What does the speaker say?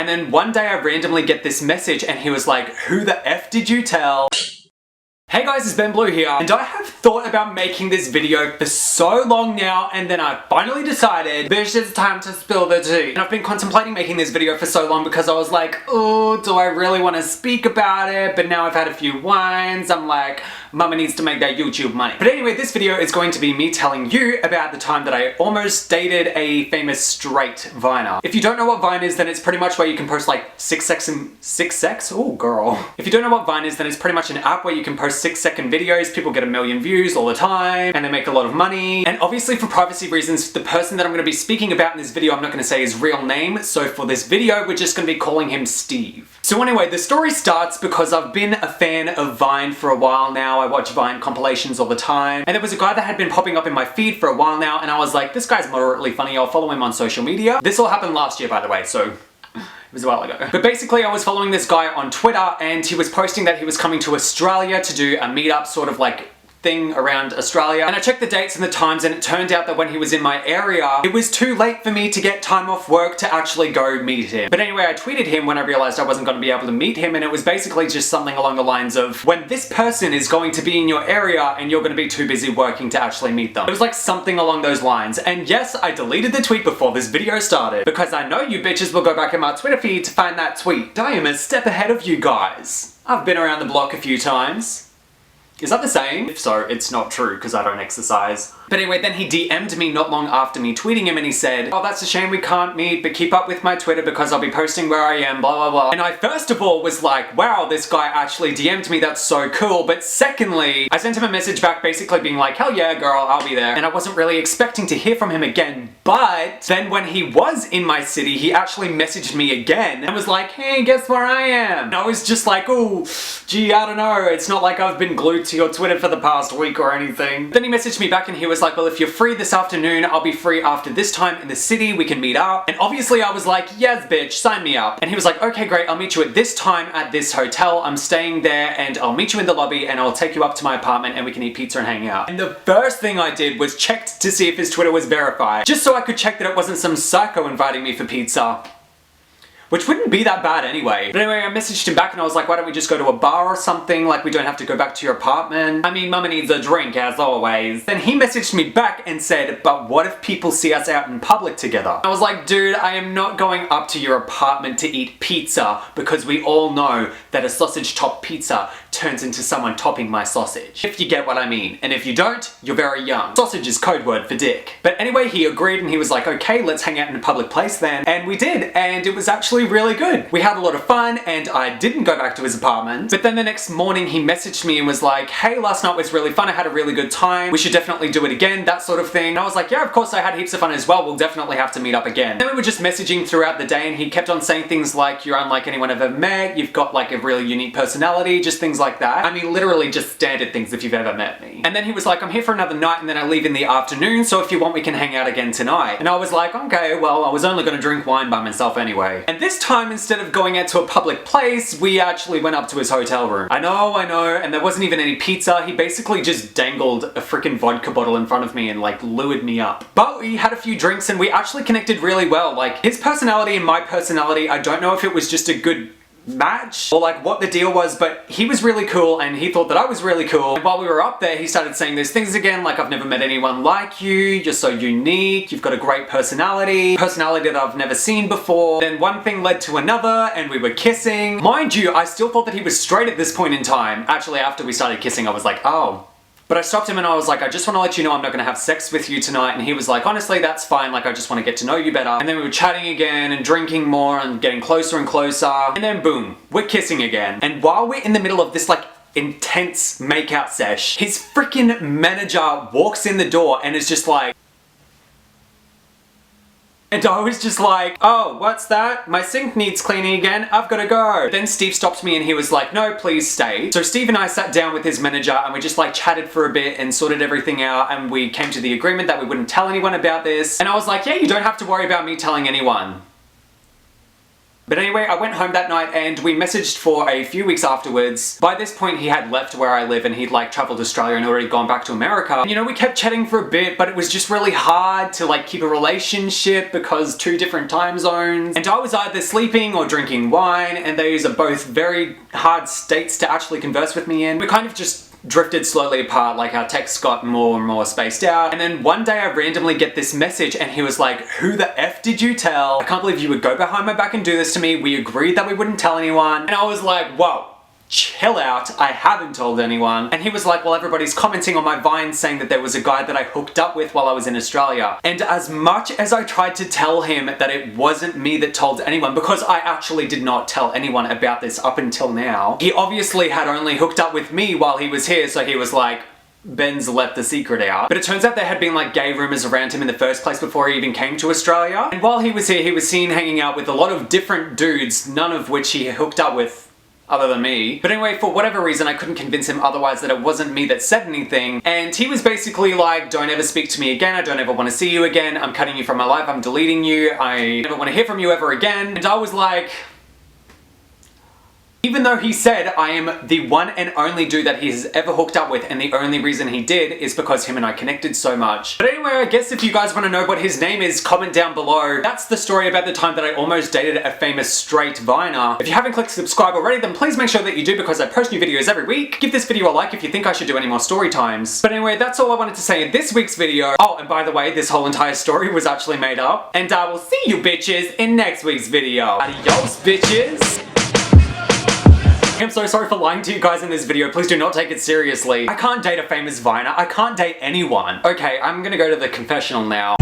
And then one day I randomly get this message and he was like, "Who the F did you tell?" Hey guys, it's Ben Blue here, and I have thought about making this video for so long now, and then I finally decided it's just time to spill the tea. And I've been contemplating making this video for so long because I was like, oh, do I really want to speak about it? But now I've had a few wines, I'm like, mama needs to make that YouTube money. But anyway, this video is going to be me telling you about the time that I almost dated a famous straight Viner. If you don't know what Vine is, then it's pretty much where you can post like 6 sex? Oh girl. If you don't know what Vine is, then it's pretty much an app where you can post 6-second videos, people get 1 million views all the time, and they make a lot of money. And obviously for privacy reasons, the person that I'm going to be speaking about in this video, I'm not going to say his real name, so for this video, we're just going to be calling him Steve. So anyway, the story starts because I've been a fan of Vine for a while now. I watch Vine compilations all the time, and there was a guy that had been popping up in my feed for a while now, and I was like, this guy's moderately funny, I'll follow him on social media. This all happened last year, by the way, so it was a while ago. But basically I was following this guy on Twitter and he was posting that he was coming to Australia to do a meetup sort of like thing around Australia. And I checked the dates and the times and it turned out that when he was in my area, it was too late for me to get time off work to actually go meet him. But anyway, I tweeted him when I realized I wasn't going to be able to meet him, and it was basically just something along the lines of, when this person is going to be in your area and you're going to be too busy working to actually meet them. It was like something along those lines. And yes, I deleted the tweet before this video started because I know you bitches will go back in my Twitter feed to find that tweet. I am a step ahead of you guys. I've been around the block a few times. Is that the same? If so, it's not true because I don't exercise. But anyway, then he DM'd me not long after me tweeting him and he said, "Oh, that's a shame we can't meet, but keep up with my Twitter because I'll be posting where I am, blah, blah, blah." And I first of all was like, wow, this guy actually DM'd me, that's so cool. But secondly, I sent him a message back basically being like, hell yeah, girl, I'll be there. And I wasn't really expecting to hear from him again. But then when he was in my city, he actually messaged me again and was like, hey, guess where I am? And I was just like, oh, gee, I don't know. It's not like I've been glued to your Twitter for the past week or anything. Then he messaged me back and he was like, well, if you're free this afternoon, I'll be free after this time in the city, we can meet up. And obviously I was like, yes bitch, sign me up. And he was like, okay great, I'll meet you at this time at this hotel, I'm staying there and I'll meet you in the lobby and I'll take you up to my apartment and we can eat pizza and hang out. And the first thing I did was checked to see if his Twitter was verified, just so I could check that it wasn't some psycho inviting me for pizza. Which wouldn't be that bad anyway. But anyway, I messaged him back and I was like, why don't we just go to a bar or something? Like, we don't have to go back to your apartment. I mean, mama needs a drink, as always. Then he messaged me back and said, but what if people see us out in public together? I was like, dude, I am not going up to your apartment to eat pizza because we all know that a sausage topped pizza turns into someone topping my sausage. If you get what I mean. And if you don't, you're very young. Sausage is code word for dick. But anyway, he agreed and he was like, okay, let's hang out in a public place then. And we did. And it was actually really good. We had a lot of fun and I didn't go back to his apartment. But then the next morning he messaged me and was like, hey, last night was really fun. I had a really good time. We should definitely do it again, that sort of thing. And I was like, yeah, of course I had heaps of fun as well. We'll definitely have to meet up again. Then we were just messaging throughout the day and he kept on saying things like, you're unlike anyone I've ever met. You've got like a really unique personality, just things like that. I mean, literally just standard things if you've ever met me. And then he was like, I'm here for another night and then I leave in the afternoon. So if you want, we can hang out again tonight. And I was like, okay, well, I was only going to drink wine by myself anyway. And this time, instead of going out to a public place, we actually went up to his hotel room. I know, and there wasn't even any pizza. He basically just dangled a freaking vodka bottle in front of me and like lured me up. But we had a few drinks and we actually connected really well. Like, his personality and my personality, I don't know if it was just a good match or like what the deal was, but he was really cool and he thought that I was really cool. And while we were up there, he started saying those things again, like, I've never met anyone like you, you're so unique, you've got a great personality that I've never seen before. Then one thing led to another and we were kissing. Mind you, I still thought that he was straight at this point in time. Actually, after we started kissing, I was like, oh. But I stopped him and I was like, I just want to let you know I'm not going to have sex with you tonight. And he was like, honestly, that's fine. Like, I just want to get to know you better. And then we were chatting again and drinking more and getting closer and closer. And then boom, we're kissing again. And while we're in the middle of this like intense makeout sesh, his freaking manager walks in the door and is just like, and I was just like, oh, what's that? My sink needs cleaning again, I've gotta go. Then Steve stopped me and he was like, no, please stay. So Steve and I sat down with his manager and we just like chatted for a bit and sorted everything out, and we came to the agreement that we wouldn't tell anyone about this. And I was like, yeah, you don't have to worry about me telling anyone. But anyway, I went home that night and we messaged for a few weeks afterwards. By this point, he had left where I live and he'd like traveled to Australia and already gone back to America. And, you know, we kept chatting for a bit, but it was just really hard to like keep a relationship because two different time zones. And I was either sleeping or drinking wine, and those are both very hard states to actually converse with me in. We kind of just drifted slowly apart, like our texts got more and more spaced out. And then one day I randomly get this message and he was like, "Who the F did you tell? I can't believe you would go behind my back and do this to me. We agreed that we wouldn't tell anyone." And I was like, whoa. Chill out, I haven't told anyone. And he was like, well, everybody's commenting on my Vine saying that there was a guy that I hooked up with while I was in Australia. And as much as I tried to tell him that it wasn't me that told anyone, because I actually did not tell anyone about this up until now, he obviously had only hooked up with me while he was here, so he was like, Ben's let the secret out. But it turns out there had been like gay rumors around him in the first place before he even came to Australia. And while he was here, he was seen hanging out with a lot of different dudes, none of which he hooked up with other than me. But anyway, for whatever reason, I couldn't convince him otherwise that it wasn't me that said anything. And he was basically like, don't ever speak to me again. I don't ever want to see you again. I'm cutting you from my life. I'm deleting you. I never want to hear from you ever again. And I was like, even though he said I am the one and only dude that he has ever hooked up with, and the only reason he did is because him and I connected so much. But anyway, I guess if you guys want to know what his name is, comment down below. That's the story about the time that I almost dated a famous straight Viner. If you haven't clicked subscribe already, then please make sure that you do, because I post new videos every week. Give this video a like if you think I should do any more story times. But anyway, that's all I wanted to say in this week's video. Oh, and by the way, this whole entire story was actually made up. And I will see you bitches in next week's video. Adios, bitches! I'm so sorry for lying to you guys in this video. Please do not take it seriously. I can't date a famous Viner. I can't date anyone. Okay, I'm gonna go to the confessional now.